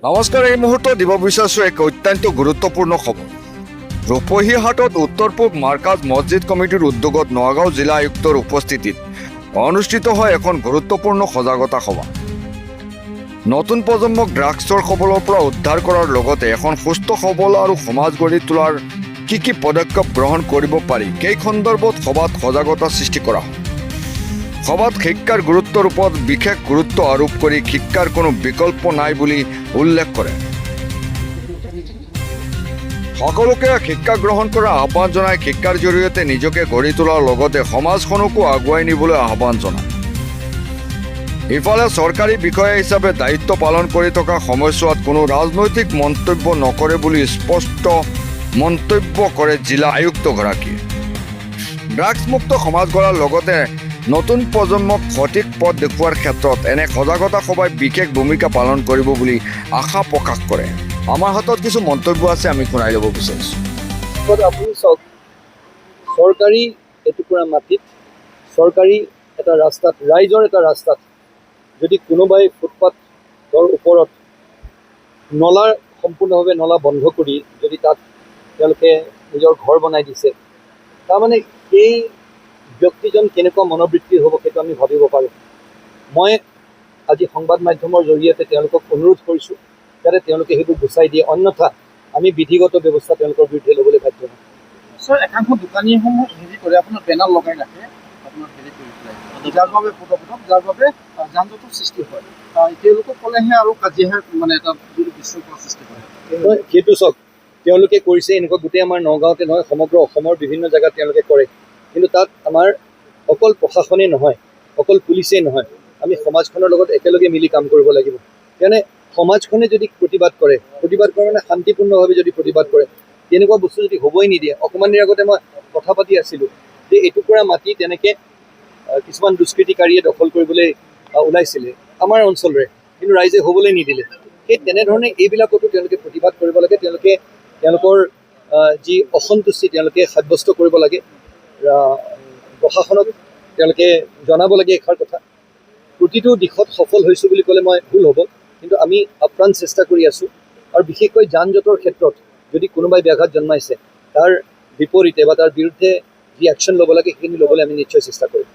নমস্কাৰ, এই মুহূৰ্তত দিব বিচাৰিছোঁ এক অত্যন্ত গুৰুত্বপূৰ্ণ খবৰ। ৰূপহীহাটত উত্তৰ পূব মাৰ্কাজ মছজিদ কমিটিৰ উদ্যোগত নগাঁও জিলা আয়ুক্তৰ উপস্থিতিত অনুষ্ঠিত হয় এখন গুৰুত্বপূৰ্ণ সজাগতা সভা। নতুন প্ৰজন্মক ড্ৰাগছৰ কবলৰ পৰা উদ্ধাৰ কৰাৰ লগতে এখন সুস্থ সবল আৰু সমাজ গঢ়ি তোলাৰ কি পদক্ষেপ গ্ৰহণ কৰিব পাৰি সেই সন্দৰ্ভত সভাত সজাগতা সৃষ্টি কৰা হয়। সভাত শিক্ষাৰ গুৰুত্বৰ ওপৰত বিশেষ গুৰুত্ব আৰোপ কৰি শিক্ষাৰ কোনো বিকল্প নাই বুলি উল্লেখ কৰে। সকলোকে শিক্ষা গ্ৰহণ কৰাৰ আহ্বান জনাই শিক্ষাৰ জৰিয়তে নিজকে গঢ়ি তোলাৰ লগতে সমাজখনকো আগুৱাই নিবলৈ আহ্বান জনায়। ইফালে চৰকাৰী বিষয়া হিচাপে দায়িত্ব পালন কৰি থকা সময়ছোৱাত কোনো ৰাজনৈতিক মন্তব্য নকৰে বুলি স্পষ্ট মন্তব্য কৰে জিলা আয়ুক্তগৰাকীয়ে। ড্ৰাগছমুক্ত সমাজ গঢ়াৰ লগতে নতুন প্ৰজন্মক সঠিক পথ দেখুওৱাৰ ক্ষেত্ৰত এনে সজাগতা সভাই বিশেষ ভূমিকা পালন কৰিব বুলি আশা প্ৰকাশ কৰে। আমাৰ হাতত কিছু মন্তব্য আছে, আমি শুনাই ল'ব বিচাৰিছোঁ। আপুনি চাওক, চৰকাৰী এটুকুৰা মাটিত, চৰকাৰী এটা ৰাস্তাত, ৰাইজৰ এটা ৰাস্তাত যদি কোনোবাই ফুটপাথৰ ওপৰত সম্পূৰ্ণভাৱে নলা বন্ধ কৰি যদি তাত তেওঁলোকে নিজৰ ঘৰ বনাই দিছে, তাৰমানে এই ব্যক্তিজন কেনেকুৱা মনোবৃত্তিৰ হ'ব সেইটো আমি ভাবিব পাৰোঁ। মই আজি সংবাদ মাধ্যমৰ জৰিয়তে তেওঁলোকক অনুৰোধ কৰিছোঁ যাতে তেওঁলোকে সেইবোৰ গুচাই দিয়ে, অন্যথা আমি বিধিগত ব্যৱস্থা তেওঁলোকৰ বিৰুদ্ধে ল'বলৈ বাধ্য হ'ম। ছাৰ, একাংশ দোকানীসমূহ কৰে আপোনাৰ বেনাৰ লগাই ৰাখে আপোনাৰ কৰি পেলাই, যাৰ বাবে যাৰ বাবে যান জঁটৰ সৃষ্টি হয়। তেওঁলোকক ক'লেহে আৰু কাজিয়াহে মানে এটা বিশৃংখলাৰ সৃষ্টি হয়। সেইটো চাওক, তেওঁলোকে কৰিছে এনেকুৱা গোটেই আমাৰ নগাঁৱতে নহয়, সমগ্ৰ অসমৰ বিভিন্ন জেগাত তেওঁলোকে কৰে। কিন্তু তাত আমাৰ অকল প্ৰশাসনেই নহয়, অকল পুলিচেই নহয়, আমি সমাজখনৰ লগত একেলগে মিলি কাম কৰিব লাগিব। কিয়নে সমাজখনে যদি প্ৰতিবাদ কৰে মানে শান্তিপূৰ্ণভাৱে যদি প্ৰতিবাদ কৰে, তেনেকুৱা বস্তু যদি হ'বই নিদিয়ে। অকণমান দেৰি আগতে মই কথা পাতি আছিলোঁ যে এটুকুৰা মাটি তেনেকৈ কিছুমান দুষ্কৃতিকাৰীয়ে দখল কৰিবলৈ ওলাইছিলে আমাৰ অঞ্চলৰে, কিন্তু ৰাইজে হ'বলৈ নিদিলে। সেই তেনেধৰণে এইবিলাকতো তেওঁলোকে প্ৰতিবাদ কৰিব লাগে। তেওঁলোকৰ যি অসন্তুষ্টি তেওঁলোকে সাব্যস্ত কৰিব লাগে, প্ৰশাসনক তেওঁলোকে জনাব লাগে এষাৰ কথা। প্ৰতিটো দিশত সফল হৈছোঁ বুলি ক'লে মই ভুল হ'ব, কিন্তু আমি আপ্ৰাণ চেষ্টা কৰি আছোঁ। আৰু বিশেষকৈ যান জঁটৰ ক্ষেত্ৰত যদি কোনোবাই ব্যাঘাত জন্মাইছে, তাৰ বিপৰীতে বা তাৰ বিৰুদ্ধে যি একশ্যন ল'ব লাগে সেইখিনি ল'বলৈ আমি নিশ্চয় চেষ্টা কৰিম।